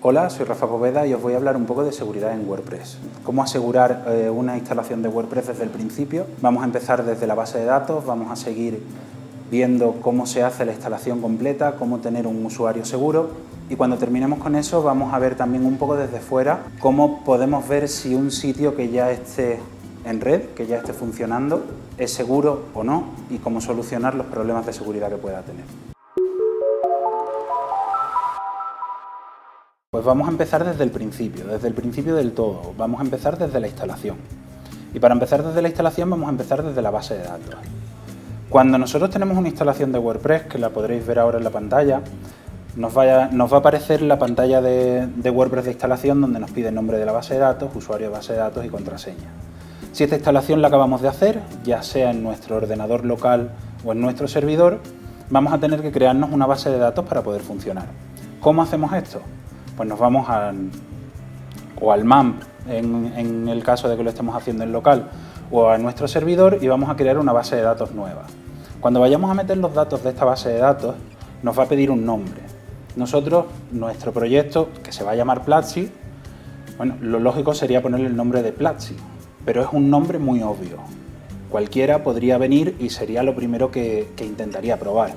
Hola, soy Rafa Poveda y os voy a hablar un poco de seguridad en WordPress. Cómo asegurar una instalación de WordPress desde el principio. Vamos a empezar desde la base de datos, vamos a seguir viendo cómo se hace la instalación completa, cómo tener un usuario seguro y cuando terminemos con eso vamos a ver también un poco desde fuera cómo podemos ver si un sitio que ya esté en red, que ya esté funcionando, es seguro o no y cómo solucionar los problemas de seguridad que pueda tener. Pues vamos a empezar desde el principio del todo. Vamos a empezar desde la instalación. Y para empezar desde la instalación vamos a empezar desde la base de datos. Cuando nosotros tenemos una instalación de WordPress, que la podréis ver ahora en la pantalla, nos va a aparecer la pantalla de WordPress de instalación donde nos pide el nombre de la base de datos, usuario de base de datos y contraseña. Si esta instalación la acabamos de hacer, ya sea en nuestro ordenador local o en nuestro servidor, vamos a tener que crearnos una base de datos para poder funcionar. ¿Cómo hacemos esto? Pues nos vamos al MAMP, en el caso de que lo estemos haciendo en local, o a nuestro servidor y vamos a crear una base de datos nueva. Cuando vayamos a meter los datos de esta base de datos, nos va a pedir un nombre. Nosotros, nuestro proyecto, que se va a llamar Platzi, bueno, lo lógico sería ponerle el nombre de Platzi, pero es un nombre muy obvio. Cualquiera podría venir y sería lo primero que intentaría probar.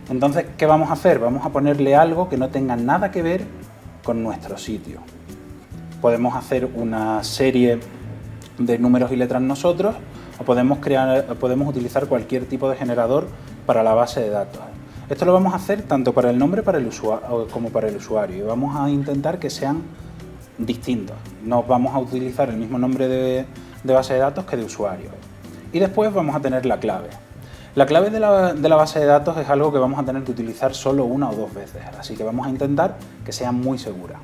Entonces, ¿qué vamos a hacer? Vamos a ponerle algo que no tenga nada que ver con nuestro sitio. Podemos hacer una serie de números y letras nosotros o podemos utilizar cualquier tipo de generador para la base de datos. Esto lo vamos a hacer tanto para el nombre como para el usuario y vamos a intentar que sean distintos. No vamos a utilizar el mismo nombre de base de datos que de usuario. Y después vamos a tener la clave. La clave de la base de datos es algo que vamos a tener que utilizar solo una o dos veces, así que vamos a intentar que sea muy segura.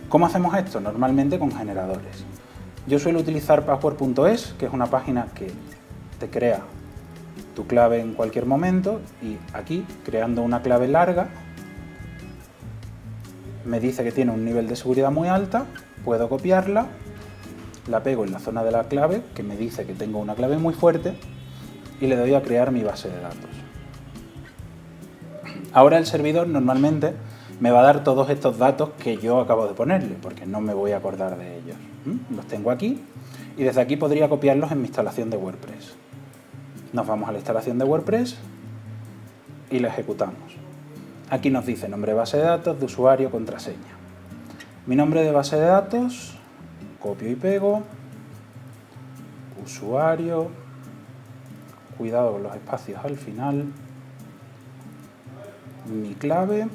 ¿Cómo hacemos esto? Normalmente con generadores. Yo suelo utilizar password.es, que es una página que te crea tu clave en cualquier momento y aquí, creando una clave larga, me dice que tiene un nivel de seguridad muy alta, puedo copiarla, la pego en la zona de la clave, que me dice que tengo una clave muy fuerte, y le doy a crear mi base de datos. Ahora el servidor normalmente me va a dar todos estos datos que yo acabo de ponerle, porque no me voy a acordar de ellos. Los tengo aquí y desde aquí podría copiarlos en mi instalación de WordPress. Nos vamos a la instalación de WordPress y la ejecutamos. Aquí nos dice nombre de base de datos, de usuario, contraseña. Mi nombre de base de datos, copio y pego, usuario, cuidado con los espacios al final, mi clave,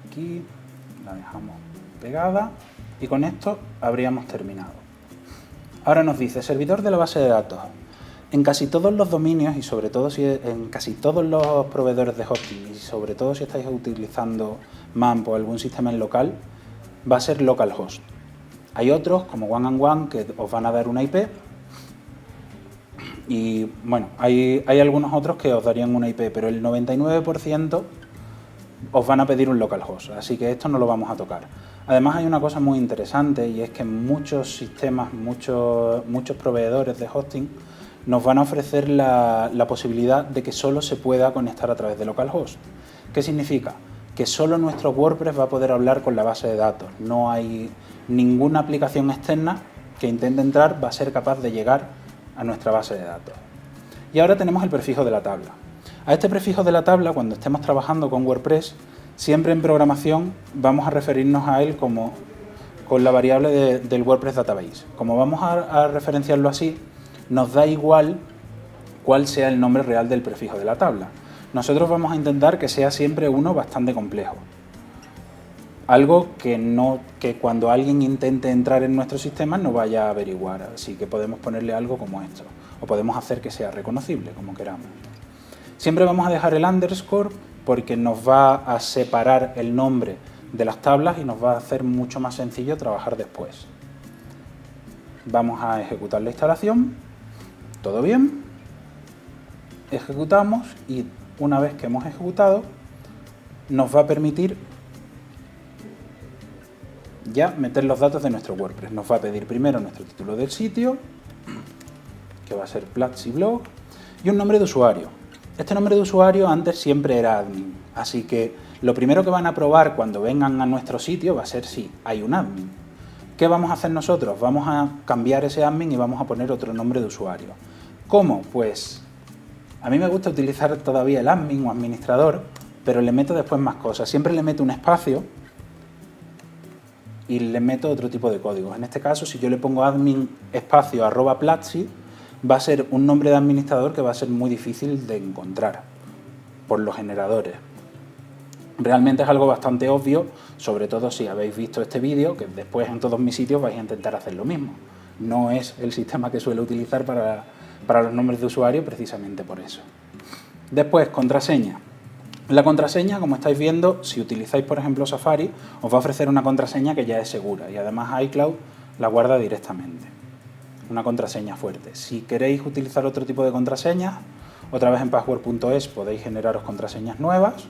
aquí la dejamos pegada y con esto habríamos terminado. Ahora nos dice servidor de la base de datos. En casi todos los dominios y sobre todo en casi todos los proveedores de hosting y sobre todo si estáis utilizando MAMP o algún sistema en local, va a ser localhost. Hay otros como One&One que os van a dar una IP. Y bueno, hay algunos otros que os darían una IP, pero el 99% os van a pedir un localhost, así que esto no lo vamos a tocar. Además hay una cosa muy interesante y es que muchos sistemas, muchos proveedores de hosting nos van a ofrecer la posibilidad de que solo se pueda conectar a través de localhost. ¿Qué significa? Que solo nuestro WordPress va a poder hablar con la base de datos. No hay ninguna aplicación externa que intente entrar va a ser capaz de llegar a nuestra base de datos. Y ahora tenemos el prefijo de la tabla. A este prefijo de la tabla, cuando estemos trabajando con WordPress, siempre en programación vamos a referirnos a él como con la variable del WordPress Database. Como vamos a referenciarlo así, nos da igual cuál sea el nombre real del prefijo de la tabla. Nosotros vamos a intentar que sea siempre uno bastante complejo. Algo que cuando alguien intente entrar en nuestro sistema no vaya a averiguar, así que podemos ponerle algo como esto, o podemos hacer que sea reconocible, como queramos. Siempre vamos a dejar el underscore porque nos va a separar el nombre de las tablas y nos va a hacer mucho más sencillo trabajar después. Vamos a ejecutar la instalación, todo bien, ejecutamos y una vez que hemos ejecutado nos va a permitir ya meter los datos de nuestro WordPress. Nos va a pedir primero nuestro título del sitio, que va a ser Platzi Blog, y un nombre de usuario. Este nombre de usuario antes siempre era admin, así que Lo primero que van a probar cuando vengan a nuestro sitio va a ser si hay un admin. ¿Qué vamos a hacer nosotros? Vamos a cambiar ese admin y vamos a poner otro nombre de usuario. ¿Cómo? Pues a mí me gusta utilizar todavía el admin o administrador, pero le meto después más cosas. Siempre le meto un espacio y le meto otro tipo de códigos. En este caso, si yo le pongo admin espacio @platzi, va a ser un nombre de administrador que va a ser muy difícil de encontrar por los generadores. Realmente es algo bastante obvio, sobre todo si habéis visto este vídeo, que después en todos mis sitios vais a intentar hacer lo mismo. No es el sistema que suelo utilizar para los nombres de usuario, precisamente por eso. Después, contraseña. La contraseña, como estáis viendo, si utilizáis por ejemplo Safari, os va a ofrecer una contraseña que ya es segura y además iCloud la guarda directamente. Una contraseña fuerte. Si queréis utilizar otro tipo de contraseñas, otra vez en password.es podéis generaros contraseñas nuevas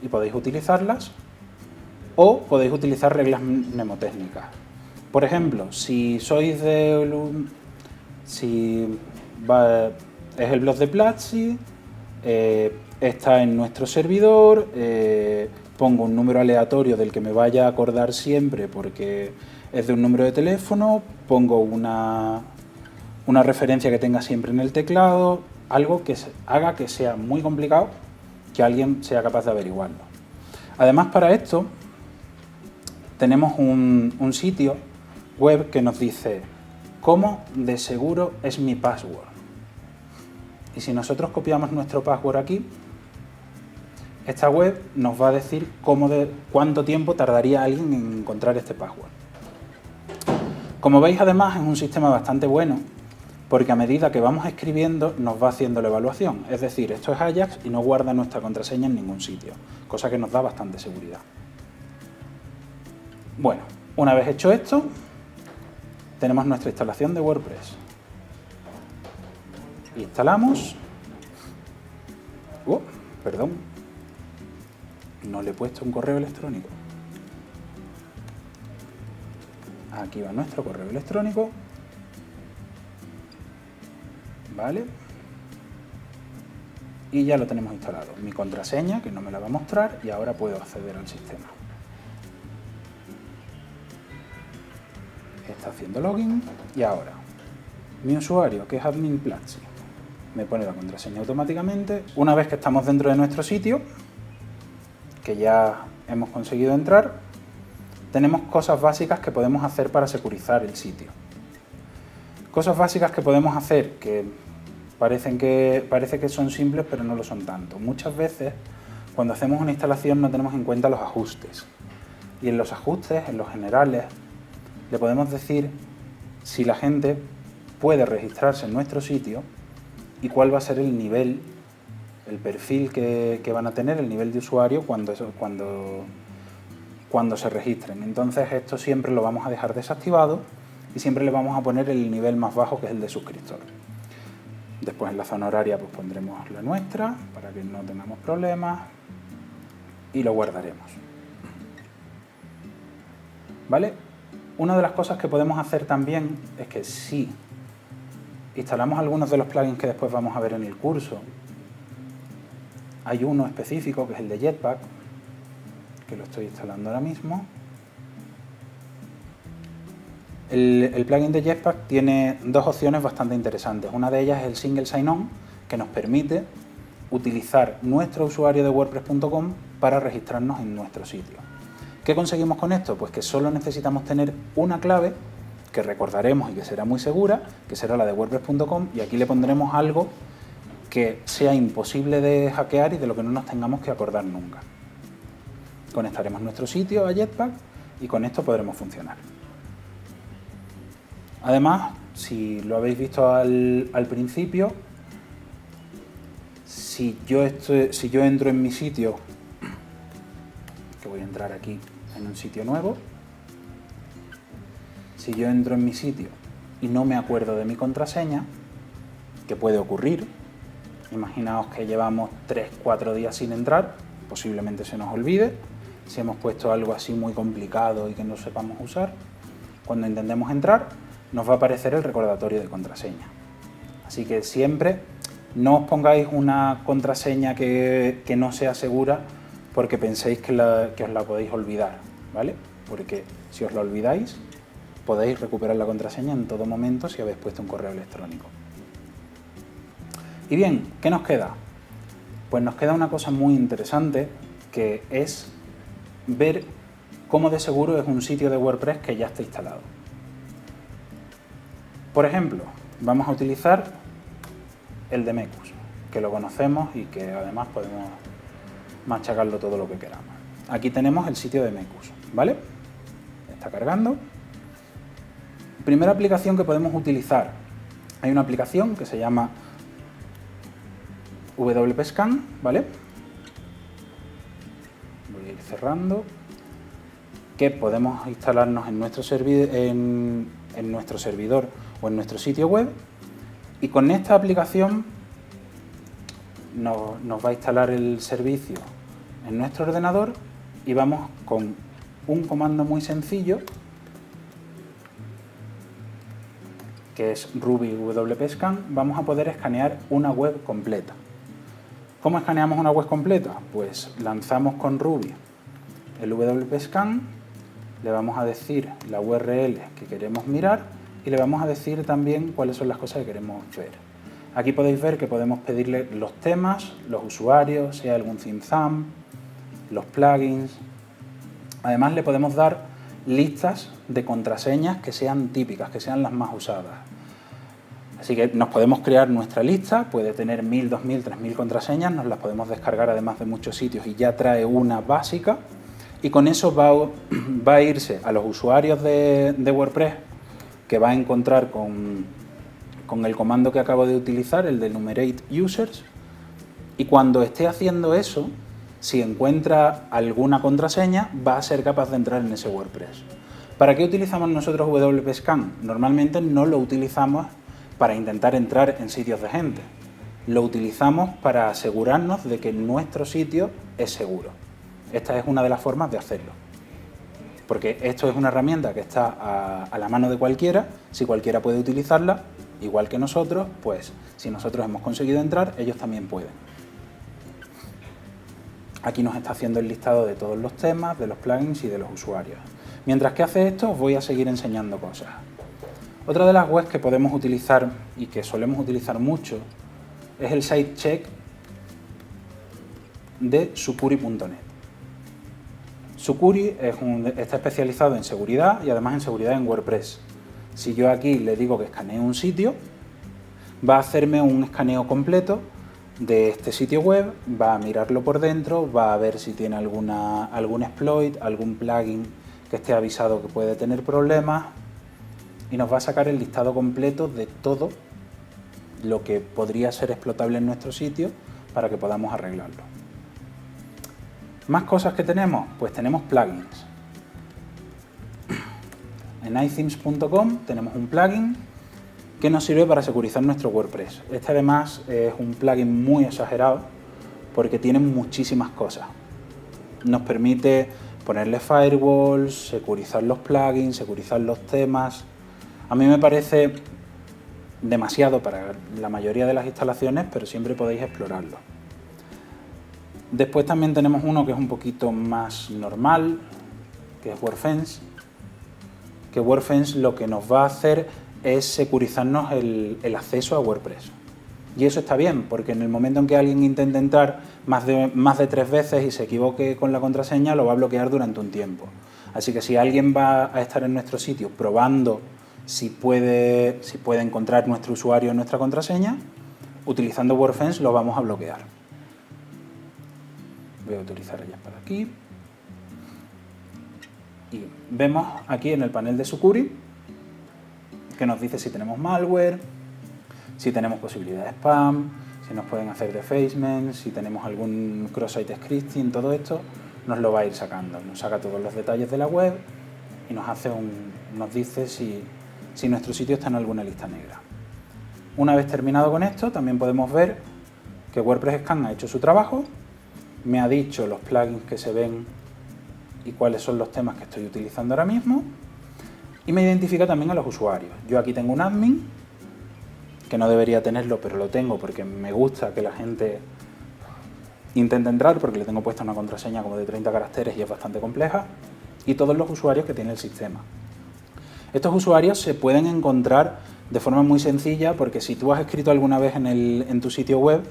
y podéis utilizarlas, o podéis utilizar reglas mnemotécnicas. Por ejemplo, si sois es el blog de Platzi, está en nuestro servidor, pongo un número aleatorio del que me vaya a acordar siempre porque es de un número de teléfono, pongo una referencia que tenga siempre en el teclado, algo que haga que sea muy complicado que alguien sea capaz de averiguarlo. Además, para esto tenemos un sitio web que nos dice cómo de seguro es mi password. Y si nosotros copiamos nuestro password aquí, esta web nos va a decir cuánto tiempo tardaría alguien en encontrar este password. Como veis, además, es un sistema bastante bueno porque a medida que vamos escribiendo nos va haciendo la evaluación. Es decir, esto es Ajax y no guarda nuestra contraseña en ningún sitio, cosa que nos da bastante seguridad. Bueno, una vez hecho esto, tenemos nuestra instalación de WordPress. Instalamos. Perdón. No le he puesto un correo electrónico. Aquí va nuestro correo electrónico. ¿Vale? Y ya lo tenemos instalado. Mi contraseña, que no me la va a mostrar, y ahora puedo acceder al sistema. Está haciendo login y ahora mi usuario, que es admin Platzi, me pone la contraseña automáticamente. Una vez que estamos dentro de nuestro sitio, que ya hemos conseguido entrar, tenemos cosas básicas que podemos hacer para securizar el sitio. Cosas básicas que podemos hacer que parece que son simples, pero no lo son tanto. Muchas veces, cuando hacemos una instalación, no tenemos en cuenta los ajustes. Y en los ajustes, en los generales, le podemos decir si la gente puede registrarse en nuestro sitio y cuál va a ser el nivel, el perfil que van a tener, el nivel de usuario cuando se registren. Entonces esto siempre lo vamos a dejar desactivado y siempre le vamos a poner el nivel más bajo, que es el de suscriptor. Después en la zona horaria pues pondremos la nuestra para que no tengamos problemas y lo guardaremos. ¿Vale? Una de las cosas que podemos hacer también es que si instalamos algunos de los plugins que después vamos a ver en el curso, hay uno específico que es el de Jetpack, que lo estoy instalando ahora mismo. El plugin de Jetpack tiene dos opciones bastante interesantes. Una de ellas es el Single Sign-On, que nos permite utilizar nuestro usuario de WordPress.com para registrarnos en nuestro sitio. ¿Qué conseguimos con esto? Pues que solo necesitamos tener una clave que recordaremos y que será muy segura, que será la de WordPress.com, y aquí le pondremos algo que sea imposible de hackear y de lo que no nos tengamos que acordar nunca. Conectaremos nuestro sitio a Jetpack y con esto podremos funcionar. Además, si lo habéis visto al principio, si yo entro en mi sitio, que voy a entrar aquí en un sitio nuevo, si yo entro en mi sitio y no me acuerdo de mi contraseña, que puede ocurrir, imaginaos que llevamos 3-4 días sin entrar, posiblemente se nos olvide, si hemos puesto algo así muy complicado y que no sepamos usar, cuando intentemos entrar nos va a aparecer el recordatorio de contraseña. Así que siempre no os pongáis una contraseña que no sea segura, porque penséis que os la podéis olvidar, ¿vale? Porque si os la olvidáis, podéis recuperar la contraseña en todo momento si habéis puesto un correo electrónico. Y bien, ¿qué nos queda? Pues nos queda una cosa muy interesante, que es ver cómo de seguro es un sitio de WordPress que ya está instalado. Por ejemplo, vamos a utilizar el de Mecus, que lo conocemos y que además podemos machacarlo todo lo que queramos. Aquí tenemos el sitio de Mecus, ¿vale? Está cargando. Primera aplicación que podemos utilizar. Hay una aplicación que se llama WP-Scan, ¿vale? Voy a ir cerrando. Que podemos instalarnos en nuestro servidor o en nuestro sitio web. Y con esta aplicación nos va a instalar el servicio en nuestro ordenador y vamos con un comando muy sencillo, que es Ruby WP-Scan, vamos a poder escanear una web completa. ¿Cómo escaneamos una web completa? Pues lanzamos con Ruby el WP-Scan, le vamos a decir la URL que queremos mirar y le vamos a decir también cuáles son las cosas que queremos ver. Aquí podéis ver que podemos pedirle los temas, los usuarios, si hay algún theme, los plugins. Además le podemos dar listas de contraseñas que sean típicas, que sean las más usadas. Así que nos podemos crear nuestra lista, puede tener 1000, 2000, 3000 contraseñas, nos las podemos descargar además de muchos sitios y ya trae una básica. Y con eso va a irse a los usuarios de WordPress, que va a encontrar con el comando que acabo de utilizar, el de Enumerate Users, y cuando esté haciendo eso, si encuentra alguna contraseña, va a ser capaz de entrar en ese WordPress. ¿Para qué utilizamos nosotros WP-Scan? Normalmente no lo utilizamos para intentar entrar en sitios de gente. Lo utilizamos para asegurarnos de que nuestro sitio es seguro. Esta es una de las formas de hacerlo. Porque esto es una herramienta que está a la mano de cualquiera, si cualquiera puede utilizarla, igual que nosotros, pues si nosotros hemos conseguido entrar, ellos también pueden. Aquí nos está haciendo el listado de todos los temas, de los plugins y de los usuarios. Mientras que hace esto, os voy a seguir enseñando cosas. Otra de las webs que podemos utilizar y que solemos utilizar mucho es el Sitecheck de Sucuri.net. Sucuri está especializado en seguridad y además en seguridad en WordPress. Si yo aquí le digo que escanee un sitio, va a hacerme un escaneo completo de este sitio web, va a mirarlo por dentro, va a ver si tiene algún exploit, algún plugin que esté avisado que puede tener problemas y nos va a sacar el listado completo de todo lo que podría ser explotable en nuestro sitio para que podamos arreglarlo. ¿Más cosas que tenemos? Pues tenemos plugins. En iThemes.com tenemos un plugin que nos sirve para securizar nuestro WordPress. Este además es un plugin muy exagerado porque tiene muchísimas cosas. Nos permite ponerle firewalls, securizar los plugins, securizar los temas. A mí me parece demasiado para la mayoría de las instalaciones, pero siempre podéis explorarlo. Después también tenemos uno que es un poquito más normal, que es WordFence. Que WordFence lo que nos va a hacer es securizarnos el acceso a WordPress. Y eso está bien, porque en el momento en que alguien intente entrar más de 3 veces y se equivoque con la contraseña, lo va a bloquear durante un tiempo. Así que si alguien va a estar en nuestro sitio probando si puede encontrar nuestro usuario en nuestra contraseña, utilizando WordFence lo vamos a bloquear. Voy a utilizar ellas para aquí. Y vemos aquí en el panel de Sucuri que nos dice si tenemos malware, si tenemos posibilidad de spam, si nos pueden hacer defacement, si tenemos algún cross-site scripting, todo esto nos lo va a ir sacando. Nos saca todos los detalles de la web y nos dice si nuestro sitio está en alguna lista negra. Una vez terminado con esto, también podemos ver que WordPress Scan ha hecho su trabajo, me ha dicho los plugins que se ven y cuáles son los temas que estoy utilizando ahora mismo, y me identifica también a los usuarios. Yo aquí tengo un admin, que no debería tenerlo, pero lo tengo porque me gusta que la gente intente entrar porque le tengo puesta una contraseña como de 30 caracteres y es bastante compleja, y todos los usuarios que tiene el sistema. Estos usuarios se pueden encontrar de forma muy sencilla porque si tú has escrito alguna vez en tu sitio web,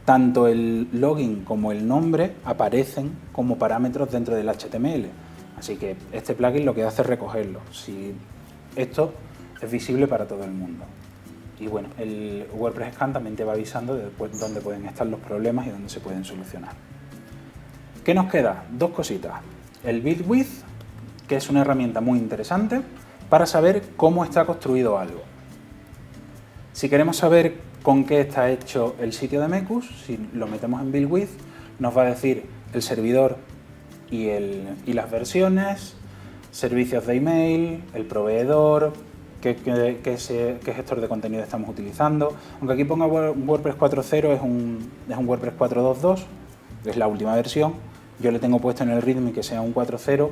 tanto el login como el nombre aparecen como parámetros dentro del HTML. Así que este plugin lo que hace es recogerlo. Si esto es visible para todo el mundo. Y bueno, el WordPress Scan también te va avisando de dónde pueden estar los problemas y dónde se pueden solucionar. ¿Qué nos queda? Dos cositas. El Build With, que es una herramienta muy interesante para saber cómo está construido algo. Si queremos saber con qué está hecho el sitio de Mecus, si lo metemos en Build With, nos va a decir el servidor y las versiones, servicios de email, el proveedor, qué gestor de contenido estamos utilizando. Aunque aquí ponga WordPress 4.0, es un WordPress 4.2.2, es la última versión. Yo le tengo puesto en el README que sea un 4.0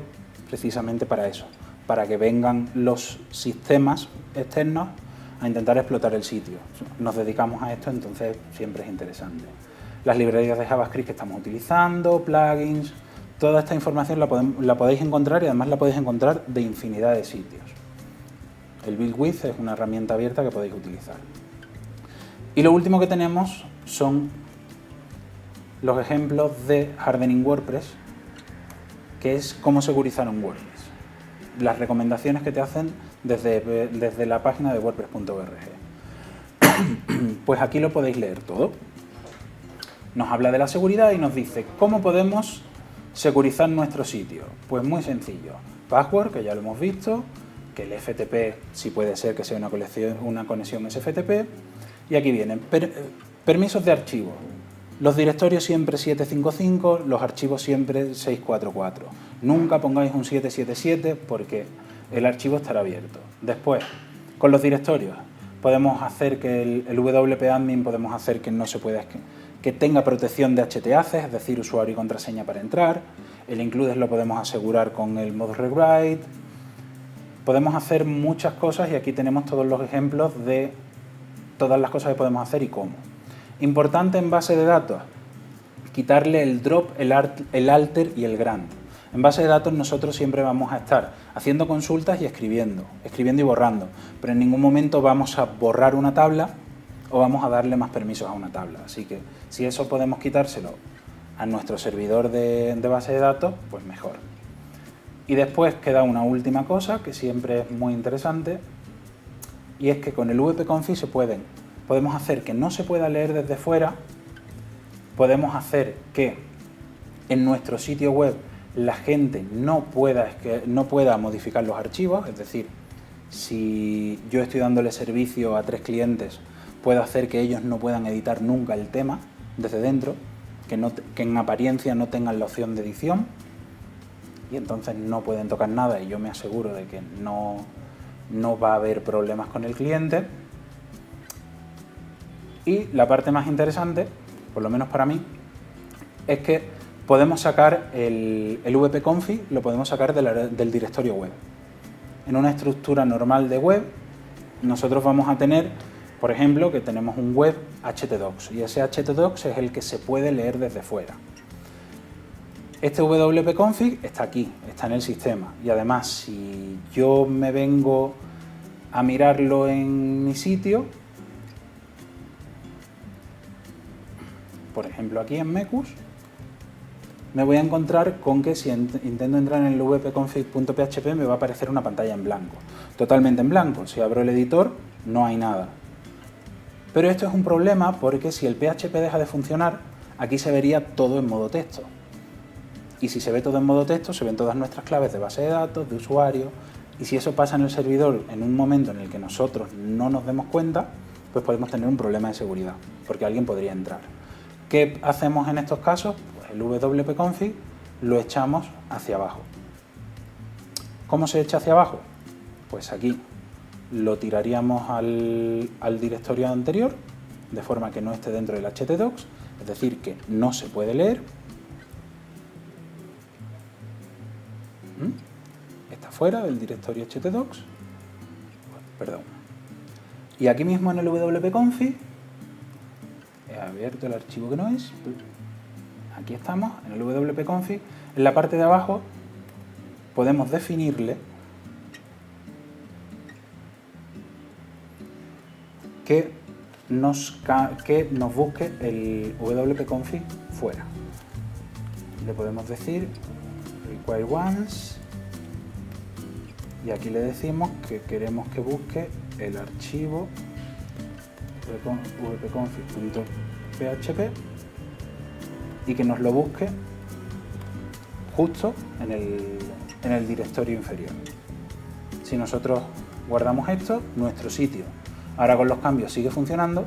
precisamente para eso, para que vengan los sistemas externos a intentar explotar el sitio. Nos dedicamos a esto, entonces siempre es interesante. Las librerías de JavaScript que estamos utilizando, plugins, toda esta información la podéis encontrar y además la podéis encontrar de infinidad de sitios. El Build With es una herramienta abierta que podéis utilizar. Y lo último que tenemos son los ejemplos de Hardening WordPress, que es cómo segurizar un WordPress. Las recomendaciones que te hacen desde la página de wordpress.org. Pues aquí lo podéis leer todo. Nos habla de la seguridad y nos dice cómo podemos segurizar nuestro sitio. Pues muy sencillo. Password, que ya lo hemos visto, que el FTP, si puede ser que sea una conexión SFTP. Y aquí vienen permisos de archivo. Los directorios siempre 755, los archivos siempre 644. Nunca pongáis un 777 porque el archivo estará abierto. Después, con los directorios, podemos hacer que el WP Admin, podemos hacer que no se pueda, que tenga protección de HTACs, es decir, usuario y contraseña para entrar. El includes lo podemos asegurar con el Mode Rewrite. Podemos hacer muchas cosas y aquí tenemos todos los ejemplos de todas las cosas que podemos hacer y cómo. Importante en base de datos, quitarle el drop, el alter y el grant. En base de datos nosotros siempre vamos a estar haciendo consultas y escribiendo y borrando, pero en ningún momento vamos a borrar una tabla o vamos a darle más permisos a una tabla. Así que si eso podemos quitárselo a nuestro servidor de base de datos, pues mejor. Y después queda una última cosa que siempre es muy interesante, y es que con el wp-config podemos hacer que no se pueda leer desde fuera, podemos hacer que en nuestro sitio web la gente no pueda modificar los archivos, es decir, si yo estoy dándole servicio a 3 clientes, puedo hacer que ellos no puedan editar nunca el tema desde dentro, que en apariencia no tengan la opción de edición, y entonces no pueden tocar nada y yo me aseguro de que no va a haber problemas con el cliente. Y la parte más interesante, por lo menos para mí, es que podemos sacar el wp-config, lo podemos sacar del directorio web. En una estructura normal de web, nosotros vamos a tener, por ejemplo, que tenemos un web htdocs, y ese htdocs es el que se puede leer desde fuera. Este wp-config está aquí, está en el sistema, y además si yo me vengo a mirarlo en mi sitio, por ejemplo aquí en Mecus, me voy a encontrar con que si intento entrar en el wp-config.php me va a aparecer una pantalla en blanco, totalmente en blanco. Si abro el editor no hay nada. Pero esto es un problema porque si el PHP deja de funcionar, aquí se vería todo en modo texto. Y si se ve todo en modo texto, se ven todas nuestras claves de base de datos, de usuario, y si eso pasa en el servidor en un momento en el que nosotros no nos demos cuenta, pues podemos tener un problema de seguridad, porque alguien podría entrar. ¿Qué hacemos en estos casos? Pues el wp-config lo echamos hacia abajo. ¿Cómo se echa hacia abajo? Pues aquí lo tiraríamos al directorio anterior, de forma que no esté dentro del htdocs, es decir, que no se puede leer. Está fuera del directorio htdocs. Perdón. Y aquí mismo en el wp-config he abierto el archivo que no es. Aquí estamos, en el wp-config. En la parte de abajo podemos definirle que nos busque el wp-config fuera. Le podemos decir require once y aquí le decimos que queremos que busque el archivo wp-config.php y que nos lo busque justo en el directorio inferior. Si nosotros guardamos esto, nuestro sitio ahora con los cambios sigue funcionando,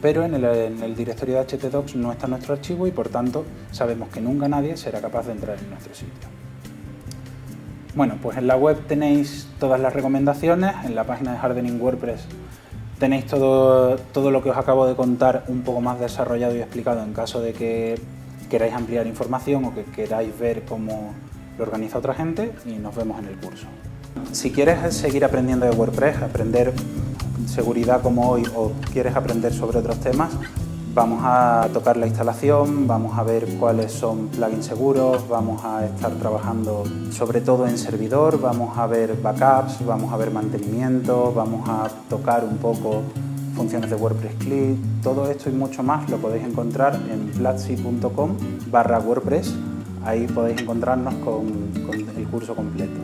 pero en el directorio de htdocs no está nuestro archivo y por tanto sabemos que nunca nadie será capaz de entrar en nuestro sitio. Bueno, pues en la web tenéis todas las recomendaciones, en la página de Hardening WordPress tenéis todo lo que os acabo de contar un poco más desarrollado y explicado en caso de que queráis ampliar información o que queráis ver cómo lo organiza otra gente, y nos vemos en el curso. Si quieres seguir aprendiendo de WordPress, aprender seguridad como hoy, o quieres aprender sobre otros temas, vamos a tocar la instalación, vamos a ver cuáles son plugins seguros, vamos a estar trabajando sobre todo en servidor, vamos a ver backups, vamos a ver mantenimiento, vamos a tocar un poco funciones de WordPress CLI. Todo esto y mucho más lo podéis encontrar en platzi.com/WordPress. Ahí podéis encontrarnos con el curso completo.